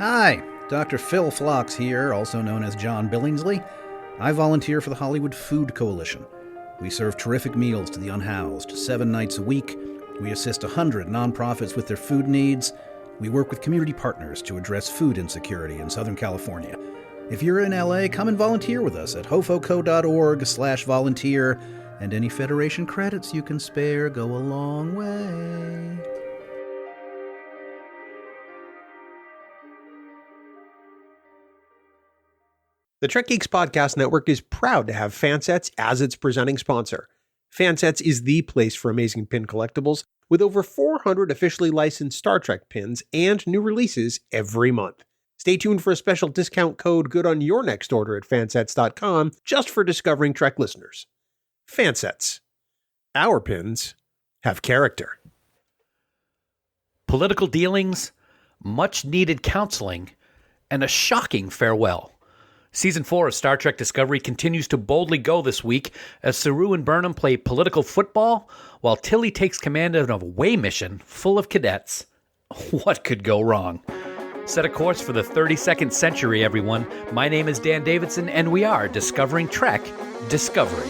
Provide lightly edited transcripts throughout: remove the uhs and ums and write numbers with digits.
Hi, Dr. Phil Phlox here, also known as John Billingsley. I volunteer for the Hollywood Food Coalition. We serve terrific meals to the unhoused 7 nights a week. We assist 100 nonprofits with their food needs. We work with community partners to address food insecurity in Southern California. If you're in LA, come and volunteer with us at hofoco.org/volunteer, and any Federation credits you can spare go a long way. The Trek Geeks Podcast Network is proud to have Fansets as its presenting sponsor. Fansets is the place for amazing pin collectibles, with over 400 officially licensed Star Trek pins and new releases every month. Stay tuned for a special discount code good on your next order at fansets.com, just for Discovering Trek listeners. Fansets. Our pins have character. Political dealings, much-needed counseling, and a shocking farewell. Season 4 of Star Trek Discovery continues to boldly go this week as Saru and Burnham play political football while Tilly takes command of an away mission full of cadets. What could go wrong? Set a course for the 32nd century, everyone. My name is Dan Davidson, and we are Discovering Trek Discovery.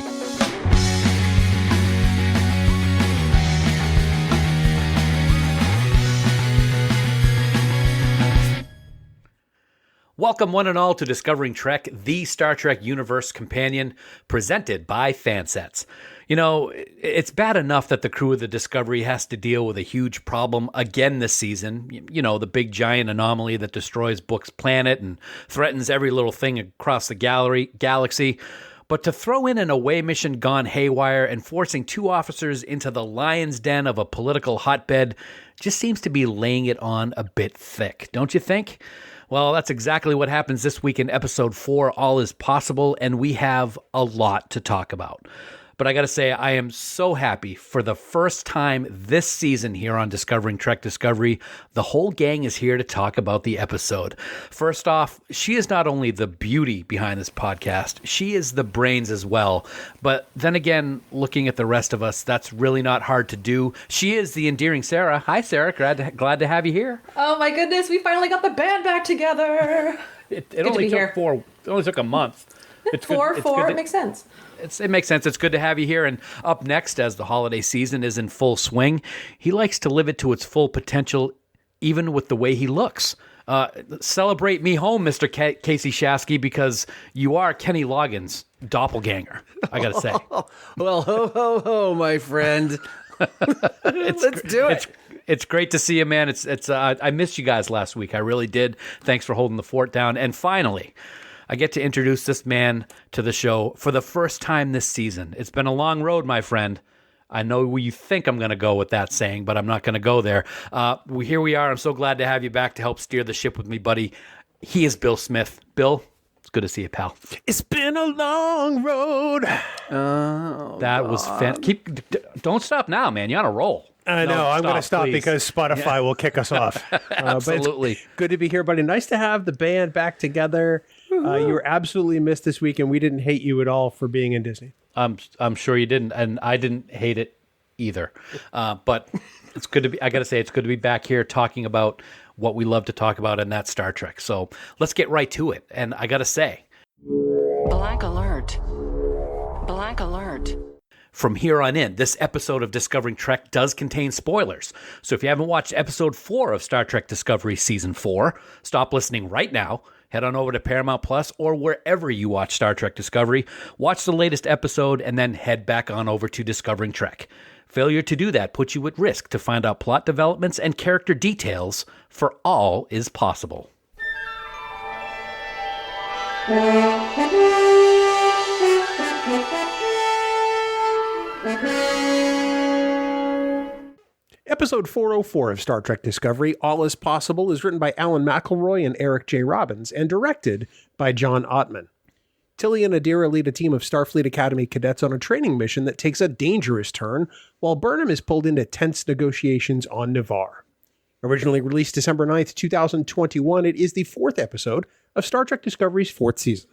Welcome one and all to Discovering Trek, the Star Trek universe companion, presented by Fansets. You know, it's bad enough that the crew of the Discovery has to deal with a huge problem again this season. You know, the big giant anomaly that destroys Book's planet and threatens every little thing across the galaxy. But to throw in an away mission gone haywire and forcing 2 officers into the lion's den of a political hotbed just seems to be laying it on a bit thick, don't you think? Well, that's exactly what happens this week in Episode 4, All Is Possible, and we have a lot to talk about. But I gotta say, I am so happy for the first time this season here on Discovering Trek Discovery, the whole gang is here to talk about the episode. First off, she is not only the beauty behind this podcast, she is the brains as well. But then again, looking at the rest of us, that's really not hard to do. She is the endearing Sara. Hi, Sara. Glad to have you here. Oh my goodness, we finally got the band back together. It only took a month. It makes sense. It makes sense. It's good to have you here. And up next, as the holiday season is in full swing, he likes to live it to its full potential, even with the way he looks. Celebrate me home, Mr. Kasey Shasky, because you are Kenny Loggins' doppelganger, I got to say. Well, ho, my friend. Let's do it. It's great to see you, man. I missed you guys last week. I really did. Thanks for holding the fort down. And finally, I get to introduce this man to the show for the first time this season. It's been a long road, my friend. I know where you think I'm going to go with that saying, but I'm not going to go there. Here we are. I'm so glad to have you back to help steer the ship with me, buddy. He is Bill Smith. Bill, it's good to see you, pal. It's been a long road. That was don't stop now, man. You're on a roll. I know. I'm going to stop please. Because Spotify will kick us off. Absolutely. But it's good to be here, buddy. Nice to have the band back together. You were absolutely missed this week, and we didn't hate you at all for being in Disney. I'm sure you didn't, and I didn't hate it either. But it's good to be. I got to say, it's good to be back here talking about what we love to talk about, and that's Star Trek. So let's get right to it. And I got to say, Black alert. Black alert. From here on in, this episode of Discovering Trek does contain spoilers. So if you haven't watched episode 4 of Star Trek Discovery Season 4, stop listening right now. Head on over to Paramount Plus or wherever you watch Star Trek Discovery. Watch the latest episode and then head back on over to Discovering Trek. Failure to do that puts you at risk to find out plot developments and character details for All Is Possible. Episode 404 of Star Trek Discovery, All Is Possible, is written by Alan McElroy and Eric J. Robbins and directed by John Ottman. Tilly and Adira lead a team of Starfleet Academy cadets on a training mission that takes a dangerous turn, while Burnham is pulled into tense negotiations on Ni'Var. Originally released December 9th, 2021, it is the 4th episode of Star Trek Discovery's 4th season.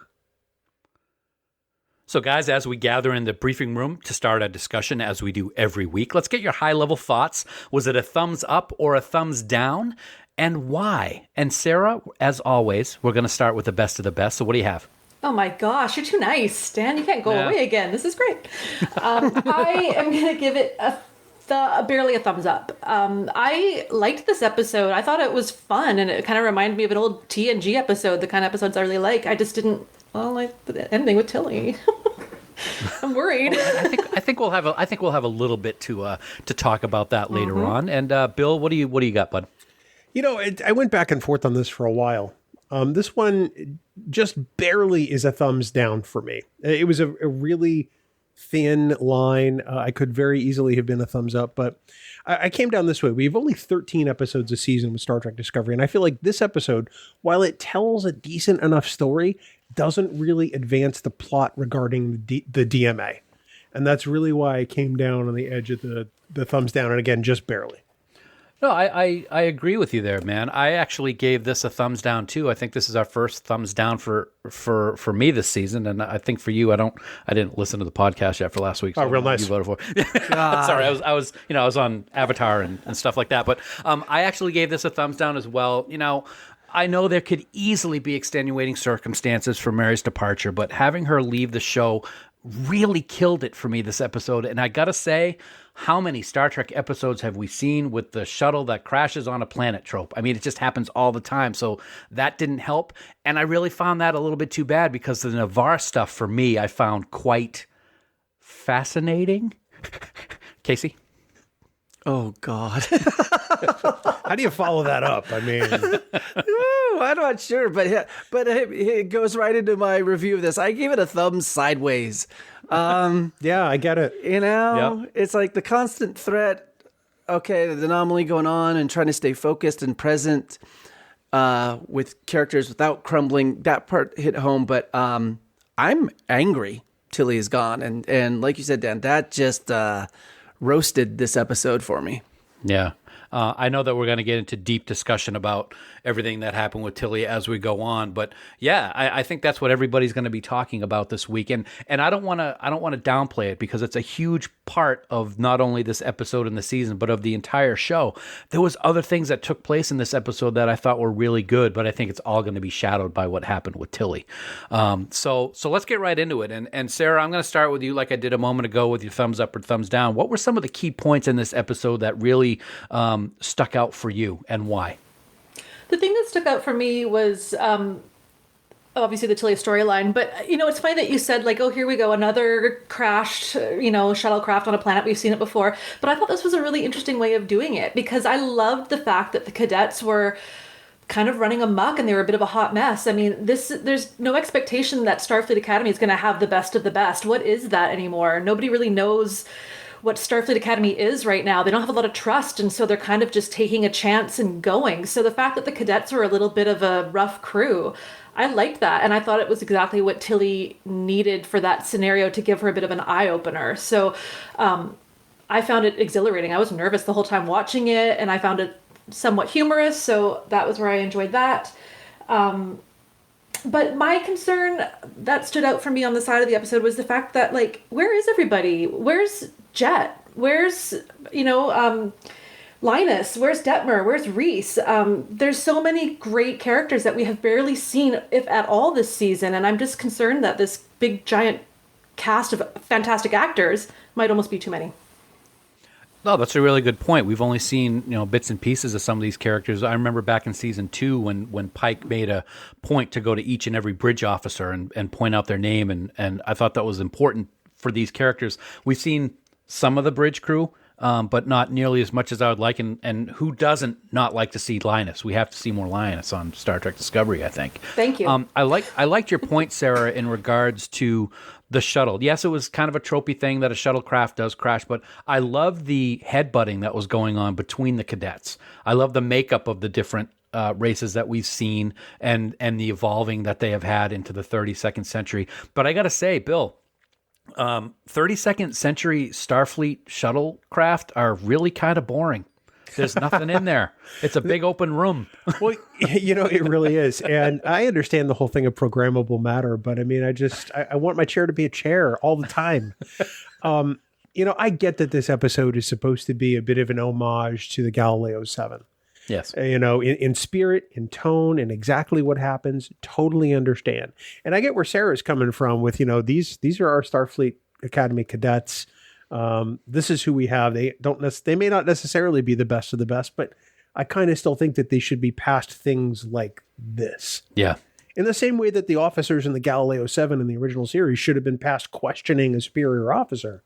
So guys, as we gather in the briefing room to start a discussion as we do every week, let's get your high-level thoughts. Was it a thumbs up or a thumbs down? and why? And Sarah, as always, we're going to start with the best of the best. So what do you have? Oh my gosh, you're too nice, Dan. You can't go away again. This is great. I am going to give it barely a thumbs up. I liked this episode. I thought it was fun, and it kind of reminded me of an old TNG episode, the kind of episodes I really like. I just didn't like the ending with Tilly. I'm worried. I think we'll have a little bit to talk about that later on. And Bill, what do you got, bud? I went back and forth on this for a while. This one just barely is a thumbs down for me. It was a really thin line. I could very easily have been a thumbs up, but I came down this way. We have only 13 episodes a season with Star Trek Discovery, and I feel like this episode, while it tells a decent enough story, doesn't really advance the plot regarding the DMA. And that's really why I came down on the edge of the thumbs down, and again, just barely. No, I agree with you there, man. I actually gave this a thumbs down too. I think this is our first thumbs down for me this season, and I think for you, I didn't listen to the podcast yet for last week. So real nice. You voted for. Sorry, I was on Avatar and stuff like that, but I actually gave this a thumbs down as well. I know there could easily be extenuating circumstances for Mary's departure, but having her leave the show really killed it for me this episode. And I gotta say, how many Star Trek episodes have we seen with the shuttle that crashes on a planet trope? I mean, it just happens all the time. So that didn't help. And I really found that a little bit too bad, because the Navarre stuff for me, I found quite fascinating. Kasey? Oh, God. How do you follow that up? I mean, I'm not sure, but it goes right into my review of this. I gave it a thumbs sideways. yeah, I get it. It's like the constant threat. Okay, the anomaly going on and trying to stay focused and present with characters without crumbling. That part hit home, but I'm angry Tilly is gone. And like you said, Dan, that just roasted this episode for me. Yeah. I know that we're going to get into deep discussion about everything that happened with Tilly as we go on, but yeah, I think that's what everybody's going to be talking about this week, and I don't want to downplay it, because it's a huge part of not only this episode in the season, but of the entire show. There was other things that took place in this episode that I thought were really good, but I think it's all going to be shadowed by what happened with Tilly. So let's get right into it. And Sarah, I'm going to start with you, like I did a moment ago with your thumbs up or thumbs down. What were some of the key points in this episode that really stuck out for you, and why? The thing that stuck out for me was obviously the Tilly storyline, but it's funny that you said, like, oh, here we go, another crashed shuttlecraft on a planet. We've seen it before, but I thought this was a really interesting way of doing it, because I loved the fact that the cadets were kind of running amok and they were a bit of a hot mess. I mean, there's no expectation that Starfleet Academy is going to have the best of the best. What is that anymore? Nobody really knows what Starfleet Academy is right now. They don't have a lot of trust, and so they're kind of just taking a chance and going. So the fact that the cadets were a little bit of a rough crew, I liked that, and I thought it was exactly what Tilly needed for that scenario to give her a bit of an eye-opener. So I found it exhilarating. I was nervous the whole time watching it, and I found it somewhat humorous, so that was where I enjoyed that. But my concern that stood out for me on the side of the episode was the fact that, like, where is everybody? Where's Jet? Where's, Linus? Where's Detmer? Where's Reese? There's so many great characters that we have barely seen, if at all, this season. And I'm just concerned that this big, giant cast of fantastic actors might almost be too many. No, that's a really good point. We've only seen, bits and pieces of some of these characters. I remember back in season 2 when Pike made a point to go to each and every bridge officer and point out their name, and I thought that was important for these characters. We've seen some of the bridge crew, but not nearly as much as I would like. And who doesn't not like to see Linus? We have to see more Linus on Star Trek Discovery, I think. Thank you. I liked your point, Sarah, in regards to the shuttle. Yes, it was kind of a tropey thing that a shuttlecraft does crash, but I love the headbutting that was going on between the cadets. I love the makeup of the different races that we've seen and the evolving that they have had into the 32nd century. But I got to say, Bill, 32nd century Starfleet shuttlecraft are really kind of boring. There's nothing in there. It's a big open room. Well, it really is. And I understand the whole thing of programmable matter, but I mean, I want my chair to be a chair all the time. I get that this episode is supposed to be a bit of an homage to the Galileo 7. Yes. In spirit, in tone, and exactly what happens. Totally understand. And I get where Sarah's coming from with, these are our Starfleet Academy cadets. This is who we have. They may not necessarily be the best of the best, but I kind of still think that they should be past things like this. Yeah. In the same way that the officers in the Galileo 7 in the original series should have been past questioning a superior officer.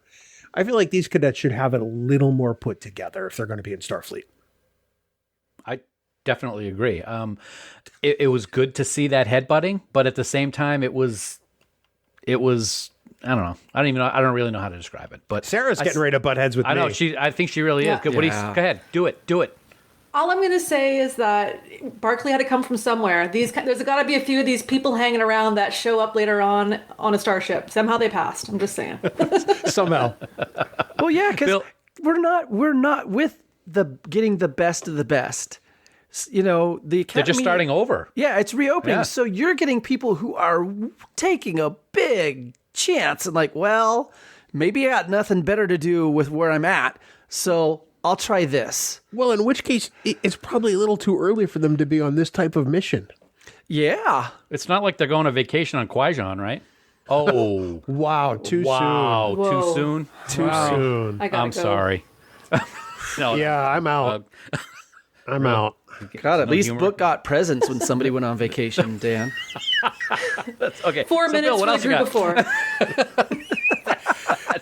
I feel like these cadets should have it a little more put together if they're going to be in Starfleet. I definitely agree. It was good to see that headbutting, but at the same time, it was, I don't know. I don't really know how to describe it, but Sarah's getting ready to butt heads with me. I know I think she really is. Good. Go ahead. Do it. All I'm going to say is that Barclay had to come from somewhere. There's got to be a few of these people hanging around that show up later on a starship. Somehow they passed. I'm just saying. Somehow. Well, yeah, because we're not with the getting the best of the best. The Academy, they're just starting over. Yeah, it's reopening. Yeah. So you're getting people who are taking a big chance and like, well, maybe I got nothing better to do with where I'm at, so I'll try this. Well, in which case, it's probably a little too early for them to be on this type of mission. Yeah. It's not like they're going on vacation on Qui-Gon, right? Oh. Wow, too wow, soon. too soon? Too soon. I'm sorry. No. Yeah, I'm out. I'm out. God, at least humor. Book got presents when somebody went on vacation, Dan. That's okay. 4 minutes Bill, what for else the you group got? before.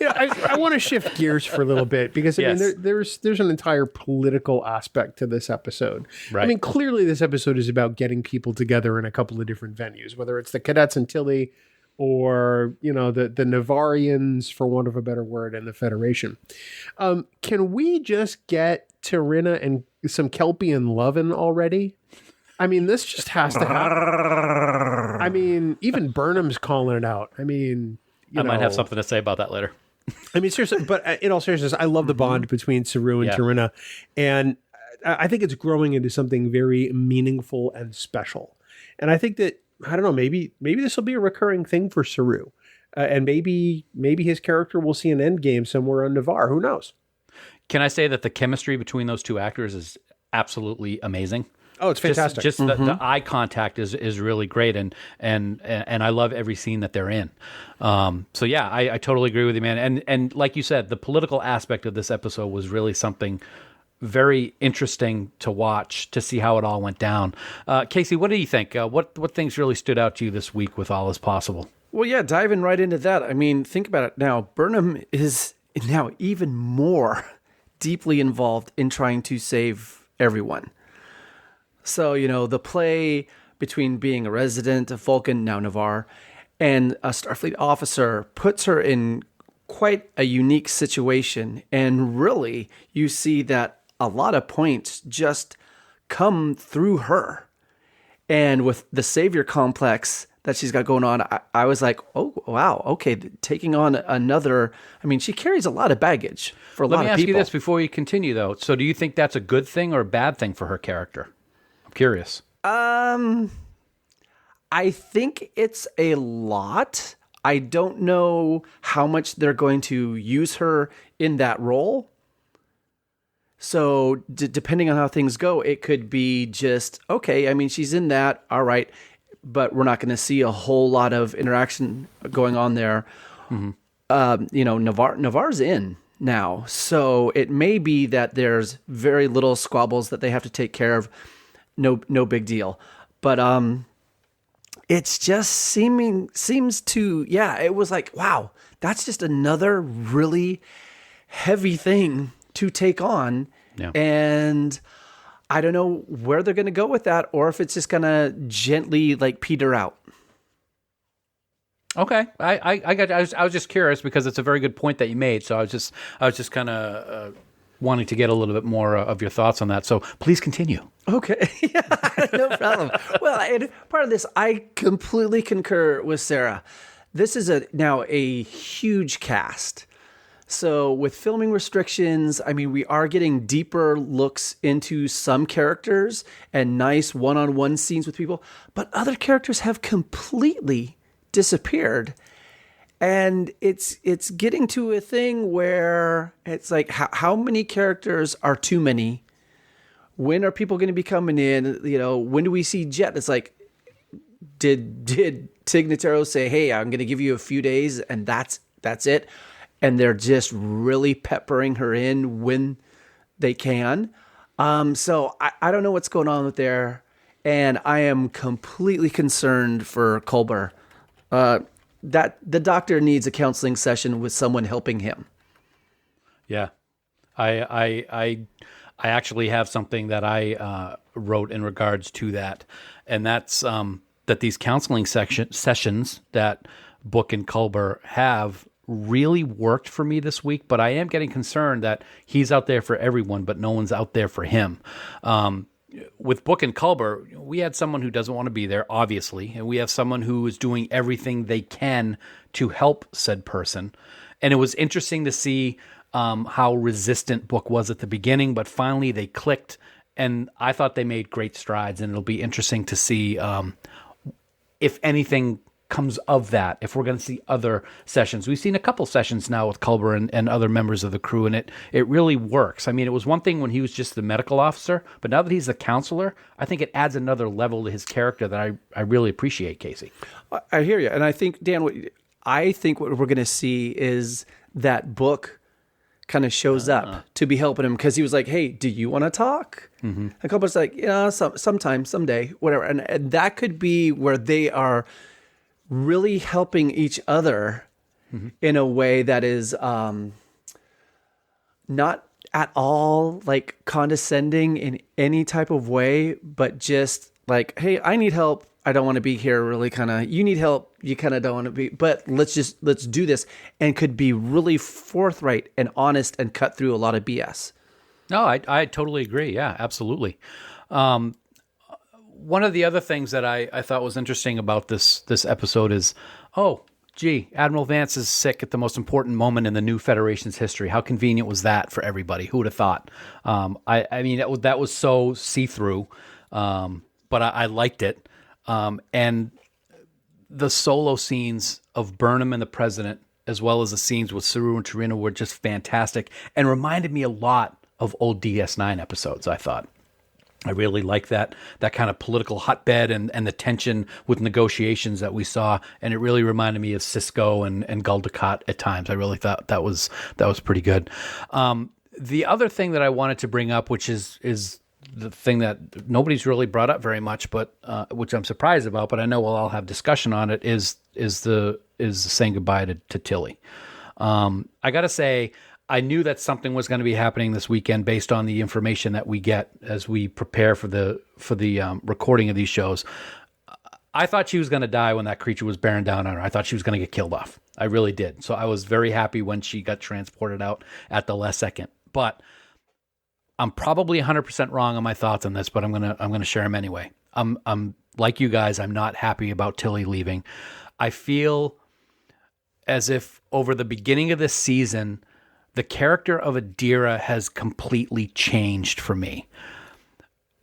I want to shift gears for a little bit because I Yes. mean there's an entire political aspect to this episode. Right. I mean, clearly this episode is about getting people together in a couple of different venues, whether it's the cadets in Tilly or the Navarians, for want of a better word, and the Federation. Can we just get Tarina and some Kelpian lovin' already? I mean, this just has to happen. I mean, even Burnham's calling it out. I mean, I might have something to say about that later. I mean, seriously, but in all seriousness, I love the bond between Saru and Tarina, and I think it's growing into something very meaningful and special. And I think that, I don't know, maybe this will be a recurring thing for Saru, and maybe his character will see an end game somewhere on Navarre. Who knows? Can I say that the chemistry between those two actors is absolutely amazing? Oh, it's fantastic. Just the eye contact is really great, and I love every scene that they're in. So yeah, I totally agree with you, man. And like you said, the political aspect of this episode was really something very interesting to watch, to see how it all went down. Kasey, what do you think? What things really stood out to you this week with All Is Possible? Well, yeah, diving right into that. I mean, think about it now. Burnham is now even more deeply involved in trying to save everyone. So, the play between being a resident of Vulcan, now Navarre, and a Starfleet officer puts her in quite a unique situation. And really, you see that a lot of points just come through her. And with the savior complex that she's got going on, I was like, oh, wow, okay, taking on another. I mean, she carries a lot of baggage for a lot of people. Let me ask you this before you continue, though. So do you think that's a good thing or a bad thing for her character? I'm curious. I think it's a lot. I don't know how much they're going to use her in that role. So depending on how things go, it could be just, okay, I mean, she's in that, all right, but we're not going to see a whole lot of interaction going on there. Navarre's in now. So it may be that there's very little squabbles that they have to take care of. No big deal. But it's just seems to, it was like, wow, that's just another really heavy thing to take on. Yeah. And I don't know where they're going to go with that, or if it's just going to gently like peter out. Okay, I was just curious because it's a very good point that you made. So I was just kind of wanting to get a little bit more of your thoughts on that. So please continue. Okay, no problem. Well, and part of this, I completely concur with Sara. This is now a huge cast. So with filming restrictions, I mean, we are getting deeper looks into some characters and nice one-on-one scenes with people, but other characters have completely disappeared. And it's getting to a thing where it's like, how many characters are too many? when are people going to be coming in? You know, when do we see Jet? It's like, did Tignataro say, hey, I'm going to give you a few days and that's it? And they're just really peppering her in when they can. So I don't know what's going on with there. And I am completely concerned for Culber. That the doctor needs a counseling session with someone helping him. Yeah. I actually have something that I wrote in regards to that. And that's that these counseling sessions that Book and Culber have really worked for me this week, but I am getting concerned that he's out there for everyone, but no one's out there for him. With Book and Culber, we had someone who doesn't want to be there, obviously, and we have someone who is doing everything they can to help said person. And it was interesting to see how resistant Book was at the beginning, but finally they clicked, and I thought they made great strides, and it'll be interesting to see if anything comes of that, if we're going to see other sessions. We've seen a couple sessions now with Culber and other members of the crew, and it really works. I mean, it was one thing when he was just the medical officer, but now that he's the counselor, I think it adds another level to his character that I really appreciate, Kasey. I hear you. And I think, Dan, what we're going to see is that Book kind of shows up to be helping him because he was like, hey, do you want to talk? Mm-hmm. And Culber's like, yeah, sometime, someday, whatever. And that could be where they are really helping each other in a way that is not at all like condescending in any type of way, but just like, hey, I need help. I don't want to be here, really kind of, you need help. You kind of don't want to be, but let's do this, and could be really forthright and honest and cut through a lot of BS. No, I totally agree. Yeah, absolutely. One of the other things that I thought was interesting about this episode is, Admiral Vance is sick at the most important moment in the new Federation's history. How convenient was that for everybody? Who would have thought? I mean, that was so see-through, but I liked it. And the solo scenes of Burnham and the President, as well as the scenes with Saru and Tarina, were just fantastic and reminded me a lot of old DS9 episodes, I thought. I really like that kind of political hotbed and the tension with negotiations that we saw, and it really reminded me of Cisco and Gul Dukat at times. I really thought that was pretty good. The other thing that I wanted to bring up, which is the thing that nobody's really brought up very much, but which I'm surprised about, but I know we'll all have discussion on it, is saying goodbye to Tilly. I got to say, I knew that something was going to be happening this weekend based on the information that we get as we prepare for the recording of these shows. I thought she was going to die when that creature was bearing down on her. I thought she was going to get killed off. I really did. So I was very happy when she got transported out at the last second. But I'm probably 100% wrong on my thoughts on this, but I'm gonna share them anyway. I'm like you guys. I'm not happy about Tilly leaving. I feel as if over the beginning of this season, the character of Adira has completely changed for me.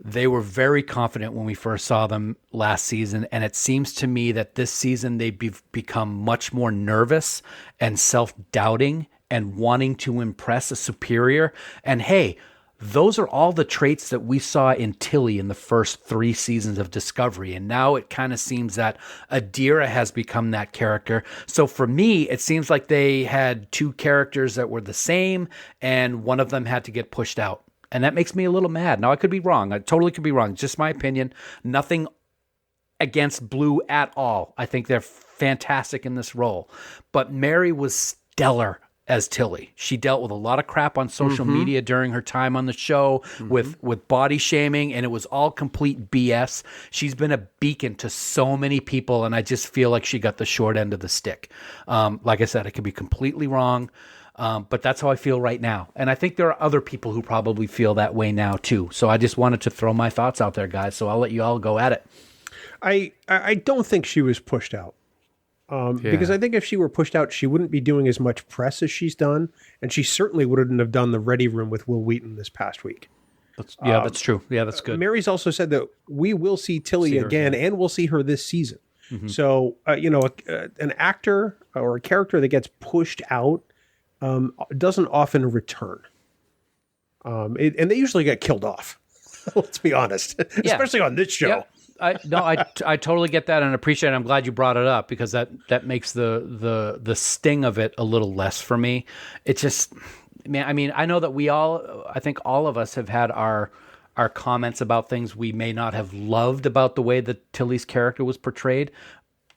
They were very confident when we first saw them last season, and it seems to me that this season they've become much more nervous and self-doubting and wanting to impress a superior. And hey, those are all the traits that we saw in Tilly in the first 3 seasons of Discovery. And now it kind of seems that Adira has become that character. So for me, it seems like they had 2 characters that were the same, and one of them had to get pushed out. And that makes me a little mad. Now, I could be wrong. I totally could be wrong. Just my opinion. Nothing against Blue at all. I think they're fantastic in this role. But Mary was stellar as Tilly. She dealt with a lot of crap on social media during her time on the show with body shaming, and it was all complete BS. She's been a beacon to so many people, and I just feel like she got the short end of the stick. Like I said, I could be completely wrong, but that's how I feel right now. And I think there are other people who probably feel that way now too. So I just wanted to throw my thoughts out there, guys. So I'll let you all go at it. I don't think she was pushed out. Because I think if she were pushed out, she wouldn't be doing as much press as she's done, and she certainly wouldn't have done the Ready Room with Will Wheaton this past week. That's true. Yeah, that's good. Mary's also said that we will see Tilly again, and we'll see her this season. Mm-hmm. So, an actor or a character that gets pushed out doesn't often return. And they usually get killed off. Let's be honest, especially on this show. Yeah. I totally get that and appreciate it. I'm glad you brought it up because that makes the sting of it a little less for me. It just, man, I mean, I know that I think all of us have had our comments about things we may not have loved about the way that Tilly's character was portrayed.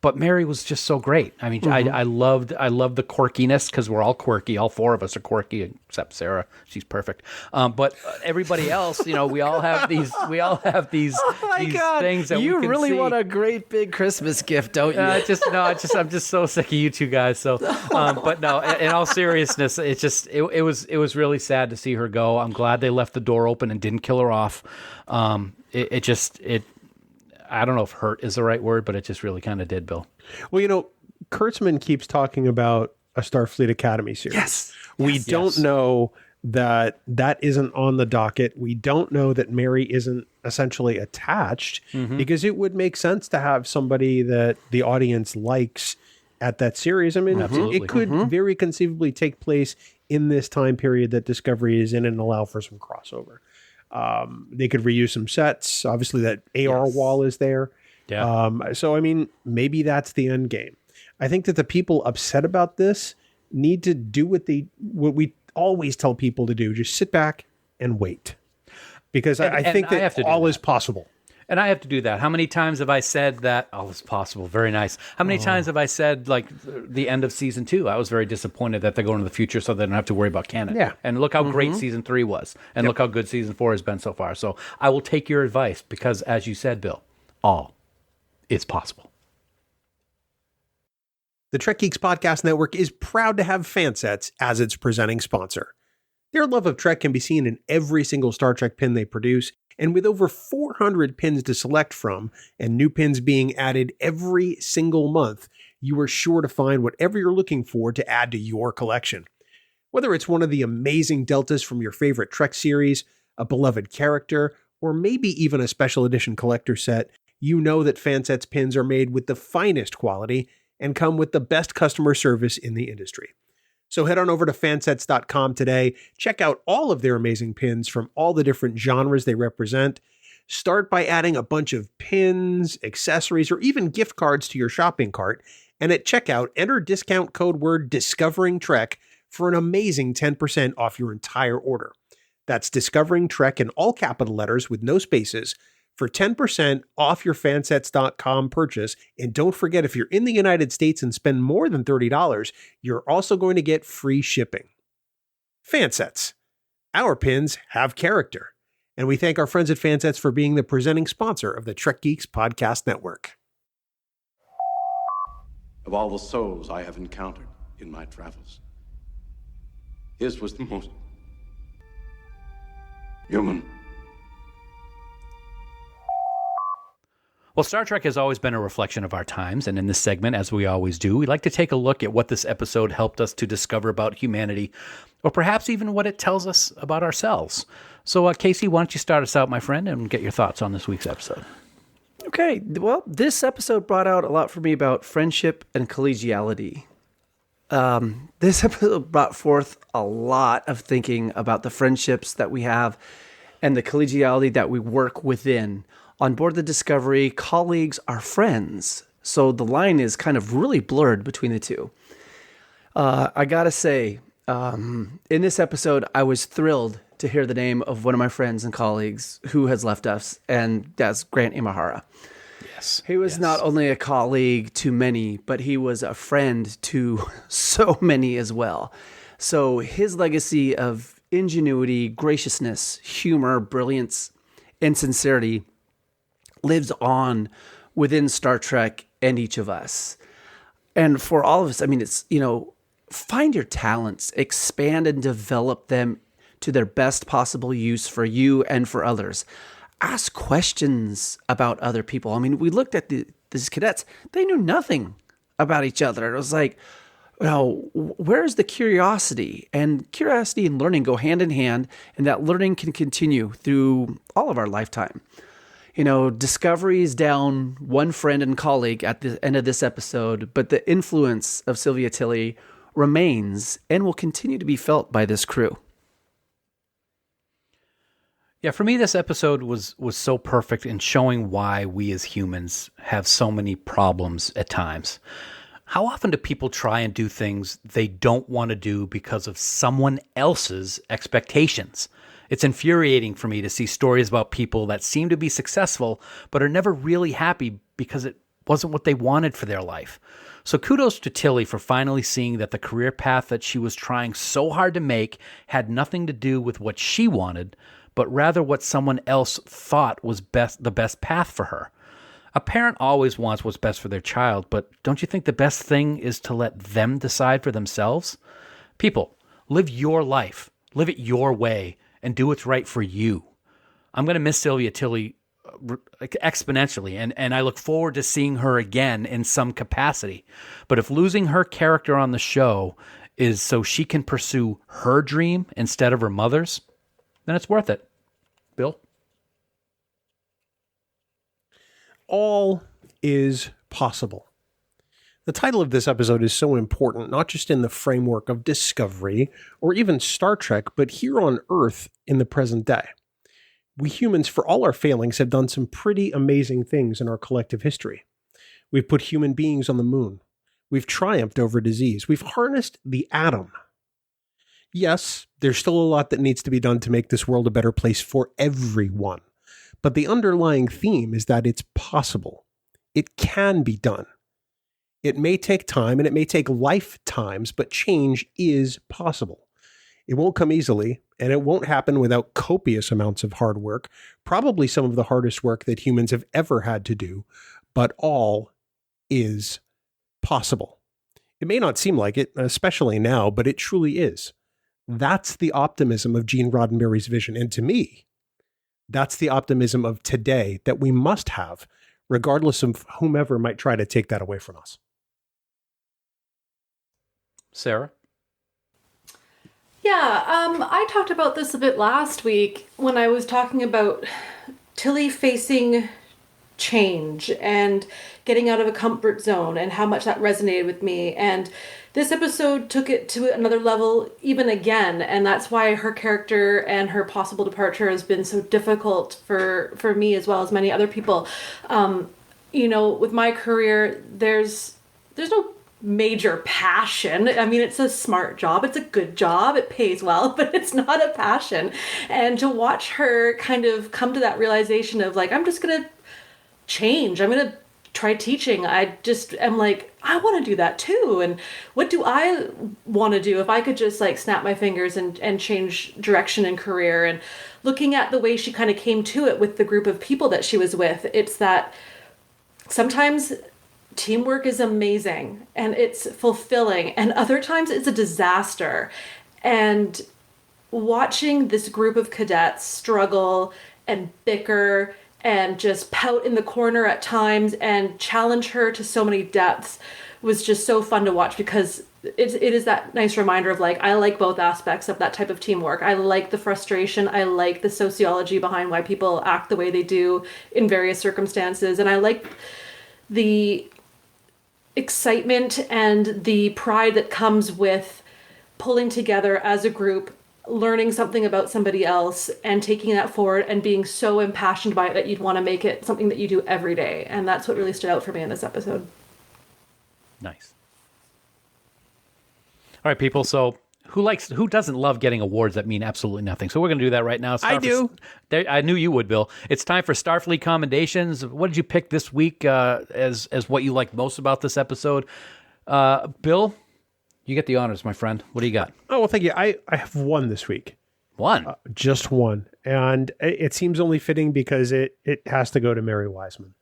But Mary was just so great. I mean, I loved the quirkiness because we're all quirky. All four of us are quirky, except Sara. She's perfect. But everybody else, we all have these things that we can really see. want a great big Christmas gift, don't you? I'm just so sick of you two guys. So, but no, in all seriousness, it was really sad to see her go. I'm glad they left the door open and didn't kill her off. I don't know if hurt is the right word, but it just really kind of did, Bill. Well, Kurtzman keeps talking about a Starfleet Academy series. Yes. We don't know that isn't on the docket. We don't know that Mary isn't essentially attached because it would make sense to have somebody that the audience likes at that series. I mean, it could very conceivably take place in this time period that Discovery is in and allow for some crossover. They could reuse some sets. Obviously, that AR wall is there. Yeah. So, I mean, maybe that's the end game. I think that the people upset about this need to do what we always tell people to do. Just sit back and wait. Because I think that all is possible. And I have to do that. How many times have I said that all is possible? Very nice. How many times have I said, like, the end of season 2? I was very disappointed that they're going to the future so they don't have to worry about canon. Yeah. And look how great season 3 was. And look how good season 4 has been so far. So I will take your advice because, as you said, Bill, all is possible. The Trek Geeks Podcast Network is proud to have Fansets as its presenting sponsor. Their love of Trek can be seen in every single Star Trek pin they produce, and with over 400 pins to select from, and new pins being added every single month, you are sure to find whatever you're looking for to add to your collection. Whether it's one of the amazing deltas from your favorite Trek series, a beloved character, or maybe even a special edition collector set, you know that Fansets pins are made with the finest quality and come with the best customer service in the industry. So head on over to fansets.com today. Check out all of their amazing pins from all the different genres they represent. Start by adding a bunch of pins, accessories, or even gift cards to your shopping cart. And at checkout, enter discount code word Discovering Trek for an amazing 10% off your entire order. That's Discovering Trek in all capital letters with no spaces for 10% off your fansets.com purchase. And don't forget, if you're in the United States and spend more than $30, you're also going to get free shipping. Fansets. Our pins have character. And we thank our friends at Fansets for being the presenting sponsor of the Trek Geeks Podcast Network. Of all the souls I have encountered in my travels, his was the most human. Well, Star Trek has always been a reflection of our times, and in this segment, as we always do, we like to take a look at what this episode helped us to discover about humanity, or perhaps even what it tells us about ourselves. So, Kasey, why don't you start us out, my friend, and get your thoughts on this week's episode? Okay, well, this episode brought out a lot for me about friendship and collegiality. This episode brought forth a lot of thinking about the friendships that we have and the collegiality that we work within. On board the Discovery, colleagues are friends, so the line is kind of really blurred between the two. I gotta say, in this episode, I was thrilled to hear the name of one of my friends and colleagues who has left us, and that's Grant Imahara. Yes. He was not only a colleague to many, but he was a friend to so many as well. So his legacy of ingenuity, graciousness, humor, brilliance, and sincerity lives on within Star Trek and each of us. And for all of us, I mean, it's, find your talents, expand and develop them to their best possible use for you and for others. Ask questions about other people. I mean, we looked at these cadets, they knew nothing about each other. It was like, where's the curiosity? And curiosity and learning go hand in hand, and that learning can continue through all of our lifetime. Discovery is down one friend and colleague at the end of this episode, but the influence of Sylvia Tilly remains and will continue to be felt by this crew. Yeah, for me, this episode was so perfect in showing why we as humans have so many problems at times. How often do people try and do things they don't want to do because of someone else's expectations? It's infuriating for me to see stories about people that seem to be successful but are never really happy because it wasn't what they wanted for their life. So kudos to Tilly for finally seeing that the career path that she was trying so hard to make had nothing to do with what she wanted, but rather what someone else thought was the best path for her. A parent always wants what's best for their child, but don't you think the best thing is to let them decide for themselves? People, live your life, live it your way, and do what's right for you. I'm going to miss Sylvia Tilly exponentially, and I look forward to seeing her again in some capacity. But if losing her character on the show is so she can pursue her dream instead of her mother's, then it's worth it. Bill? All is possible. The title of this episode is so important, not just in the framework of Discovery or even Star Trek, but here on Earth in the present day. We humans, for all our failings, have done some pretty amazing things in our collective history. We've put human beings on the moon. We've triumphed over disease. We've harnessed the atom. Yes, there's still a lot that needs to be done to make this world a better place for everyone. But the underlying theme is that it's possible. It can be done. It may take time and it may take lifetimes, but change is possible. It won't come easily, and it won't happen without copious amounts of hard work, probably some of the hardest work that humans have ever had to do, but all is possible. It may not seem like it, especially now, but it truly is. That's the optimism of Gene Roddenberry's vision, and to me, that's the optimism of today that we must have, regardless of whomever might try to take that away from us. Sarah? Yeah, I talked about this a bit last week when I was talking about Tilly facing change and getting out of a comfort zone and how much that resonated with me. And this episode took it to another level even again. And that's why her character and her possible departure has been so difficult for me as well as many other people. With my career, there's no major passion. I mean, it's a smart job. It's a good job. It pays well, but it's not a passion. And to watch her kind of come to that realization of like, I'm just going to change. I'm going to try teaching. I just am like, I want to do that too. And what do I want to do if I could just like snap my fingers and change direction and career? And looking at the way she kind of came to it with the group of people that she was with, it's that sometimes teamwork is amazing and it's fulfilling, and other times it's a disaster. And watching this group of cadets struggle and bicker and just pout in the corner at times and challenge her to so many depths was just so fun to watch, because it is that nice reminder of like, I like both aspects of that type of teamwork. I like the frustration. I like the sociology behind why people act the way they do in various circumstances. And I like the excitement and the pride that comes with pulling together as a group, learning something about somebody else and taking that forward and being so impassioned by it that you'd want to make it something that you do every day. And that's what really stood out for me in this episode. Nice. All right, people. So who doesn't love getting awards that mean absolutely nothing? So we're going to do that right now. I do. I knew you would, Bill. It's time for Starfleet commendations. What did you pick this week as what you liked most about this episode? Bill, you get the honors, my friend. What do you got? Oh, well, thank you. I have one this week. One? Just one. And it seems only fitting because it has to go to Mary Wiseman.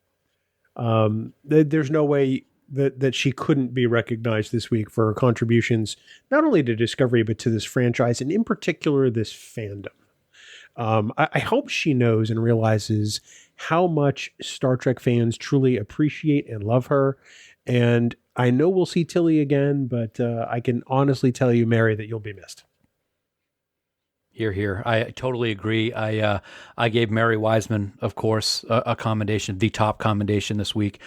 There's no way that she couldn't be recognized this week for her contributions, not only to Discovery, but to this franchise, and in particular, this fandom. I hope she knows and realizes how much Star Trek fans truly appreciate and love her. And I know we'll see Tilly again, but I can honestly tell you, Mary, that you'll be missed. Hear, hear. I totally agree. I gave Mary Wiseman, of course, a commendation, the top commendation this week.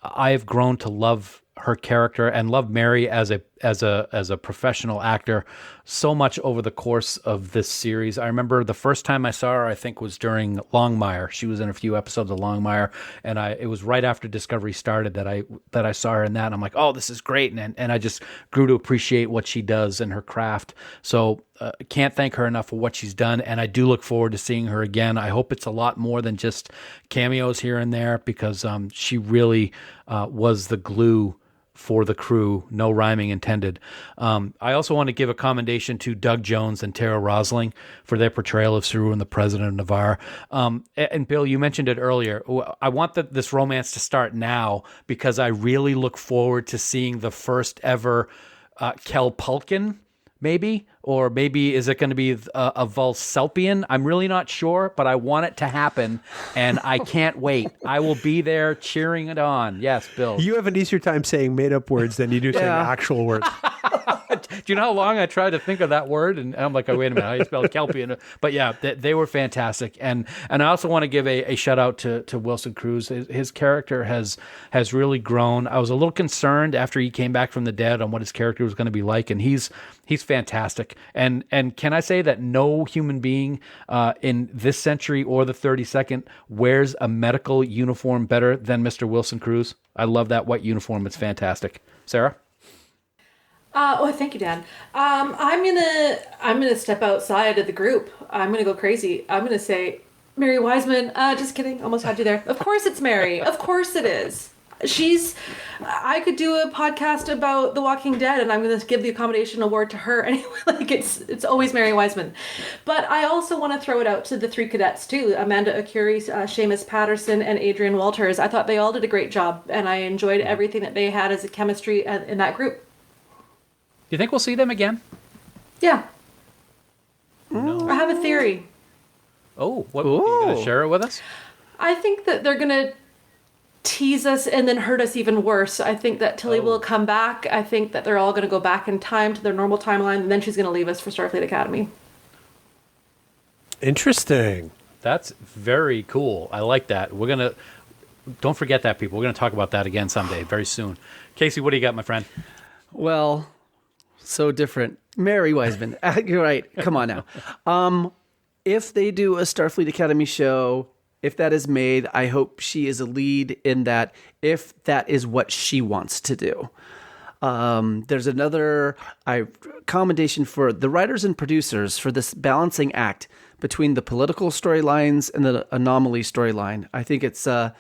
I have grown to love her character and love Mary as as a professional actor so much over the course of this series. I remember the first time I saw her, I think, was during Longmire. She was in a few episodes of Longmire, and it was right after Discovery started that I saw her in that. And I'm like, oh, this is great, and I just grew to appreciate what she does and her craft. So can't thank her enough for what she's done, and I do look forward to seeing her again. I hope it's a lot more than just cameos here and there, because she really was the glue for the crew, no rhyming intended. I also want to give a commendation to Doug Jones and Tara Rosling for their portrayal of Saru and the President of Navarre. And Bill, you mentioned it earlier. I want this romance to start now, because I really look forward to seeing the first ever Kel Pulkin, maybe, or maybe is it going to be a Volselpian? I'm really not sure, but I want it to happen, and I can't wait. I will be there cheering it on. Yes, Bill. You have an easier time saying made-up words than you do saying actual words. Do you know how long I tried to think of that word? And I'm like, oh, wait a minute, how do you spell Kelpian? But yeah, they were fantastic. And I also want to give a shout out to Wilson Cruz. His character has really grown. I was a little concerned after he came back from the dead on what his character was going to be like, and he's fantastic. And can I say that no human being in this century or the 32nd wears a medical uniform better than Mr. Wilson Cruz? I love that white uniform. It's fantastic. Sarah? Thank you, Dan. I'm gonna step outside of the group. I'm gonna go crazy. I'm gonna say Mary Wiseman. Just kidding. Almost had you there. Of course it's Mary. Of course it is. I could do a podcast about The Walking Dead, and I'm going to give the accommodation award to her anyway. Like it's always Mary Wiseman. But I also want to throw it out to the three cadets too: Amanda Akuri, Seamus Patterson, and Adrian Walters. I thought they all did a great job, and I enjoyed everything that they had as a chemistry in that group. Do you think we'll see them again? Yeah. I have a theory. Oh, what? Are you going to share it with us? I think that they're going to tease us and then hurt us even worse. I think that Tilly will come back. I think that they're all going to go back in time to their normal timeline, and then she's going to leave us for Starfleet Academy. Interesting. That's very cool. I like that. Don't forget that, people. We're going to talk about that again someday, very soon. Kasey, what do you got, my friend? Well, so different. Mary Wiseman. You're right. Come on now. If they do a Starfleet Academy show, if that is made, I hope she is a lead in that, if that is what she wants to do. There's another commendation for the writers and producers for this balancing act between the political storylines and the anomaly storyline. I think it's a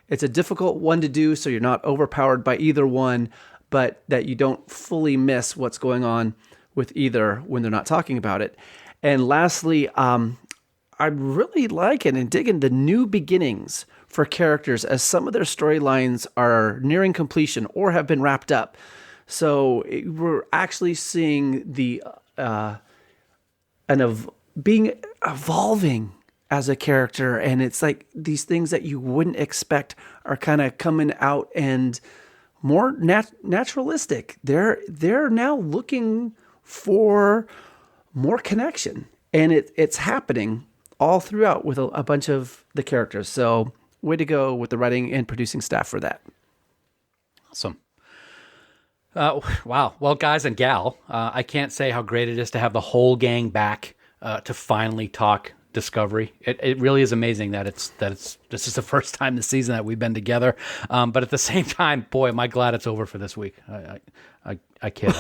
difficult one to do, so you're not overpowered by either one, but that you don't fully miss what's going on with either when they're not talking about it. And lastly, I'm really liking and digging the new beginnings for characters as some of their storylines are nearing completion or have been wrapped up. So we're actually seeing the evolving as a character, and it's like these things that you wouldn't expect are kind of coming out and more naturalistic. They're now looking for more connection, and it's happening all throughout with a bunch of the characters. So way to go with the writing and producing staff for that. Awesome. Wow. Well, guys and gal, I can't say how great it is to have the whole gang back to finally talk Discovery. It really is amazing that this is the first time this season that we've been together. But at the same time, boy, am I glad it's over for this week. I kid.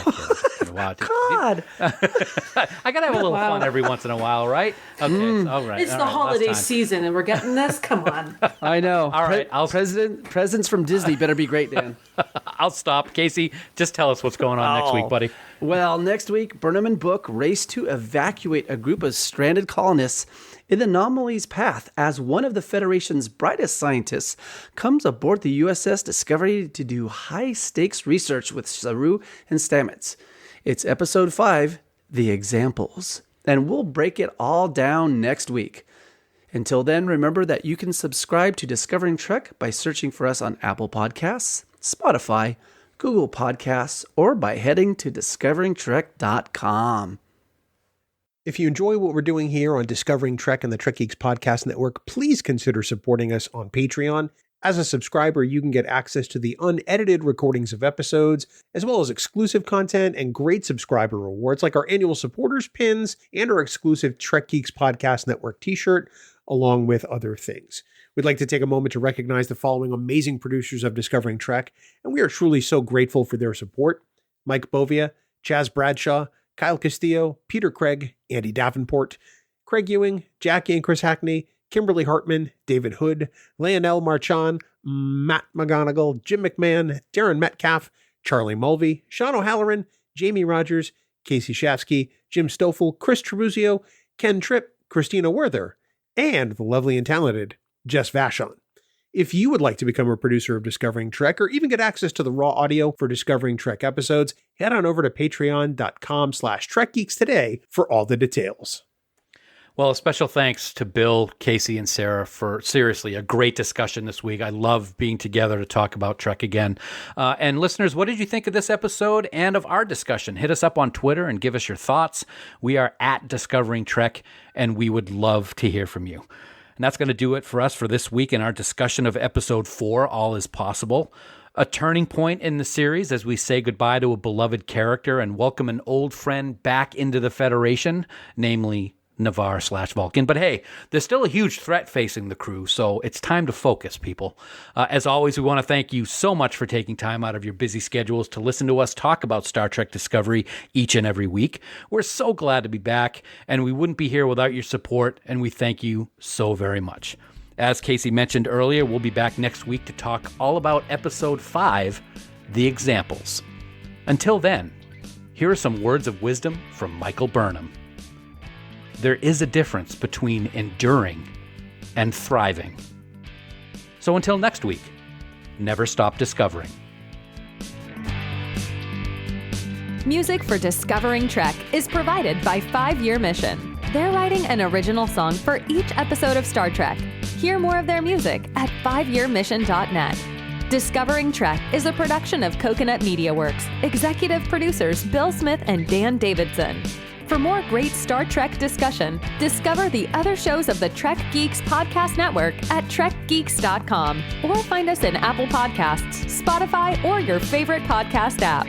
Wow. God. I gotta have a little fun every once in a while, right? Okay. All right. It's the holiday season, and we're getting this. Come on. I know. All right. Presents from Disney better be great, Dan. I'll stop. Kasey, just tell us what's going on next week, buddy. Well, next week, Burnham and Book race to evacuate a group of stranded colonists in the Anomaly's path as one of the Federation's brightest scientists comes aboard the USS Discovery to do high-stakes research with Saru and Stamets. It's Episode 5, The Examples, and we'll break it all down next week. Until then, remember that you can subscribe to Discovering Trek by searching for us on Apple Podcasts, Spotify, Google Podcasts, or by heading to discoveringtrek.com. If you enjoy what we're doing here on Discovering Trek and the Trek Geeks Podcast Network, please consider supporting us on Patreon. As a subscriber, you can get access to the unedited recordings of episodes, as well as exclusive content and great subscriber rewards like our annual supporters pins and our exclusive Trek Geeks Podcast Network t-shirt, along with other things. We'd like to take a moment to recognize the following amazing producers of Discovering Trek, and we are truly so grateful for their support: Mike Bovia, Chaz Bradshaw, Kyle Castillo, Peter Craig, Andy Davenport, Craig Ewing, Jackie and Chris Hackney, Kimberly Hartman, David Hood, Leonel Marchand, Matt McGonigal, Jim McMahon, Darren Metcalf, Charlie Mulvey, Sean O'Halloran, Jamie Rogers, Casey Shafsky, Jim Stoffel, Chris Tribuzio, Ken Tripp, Christina Werther, and the lovely and talented Jess Vashon. If you would like to become a producer of Discovering Trek or even get access to the raw audio for Discovering Trek episodes, head on over to patreon.com/trekgeeks today for all the details. Well, a special thanks to Bill, Kasey, and Sara for seriously a great discussion this week. I love being together to talk about Trek again. And listeners, what did you think of this episode and of our discussion? Hit us up on Twitter and give us your thoughts. We are at Discovering Trek, and we would love to hear from you. And that's going to do it for us for this week in our discussion of Episode 4, All Is Possible. A turning point in the series as we say goodbye to a beloved character and welcome an old friend back into the Federation, namely Navarre/Vulcan. But hey, there's still a huge threat facing the crew, so it's time to focus, people. As always, we want to thank you so much for taking time out of your busy schedules to listen to us talk about Star Trek Discovery each and every week. We're so glad to be back, and we wouldn't be here without your support, and we thank you so very much. As Kasey mentioned earlier, we'll be back next week to talk all about Episode 5, The Examples. Until then, here are some words of wisdom from Michael Burnham. There is a difference between enduring and thriving. So until next week, never stop discovering. Music for Discovering Trek is provided by 5 Year Mission. They're writing an original song for each episode of Star Trek. Hear more of their music at 5yearmission.net. Discovering Trek is a production of Coconut Media Works. Executive producers Bill Smith and Dan Davidson. For more great Star Trek discussion, discover the other shows of the Trek Geeks Podcast Network at trekgeeks.com or find us in Apple Podcasts, Spotify, or your favorite podcast app.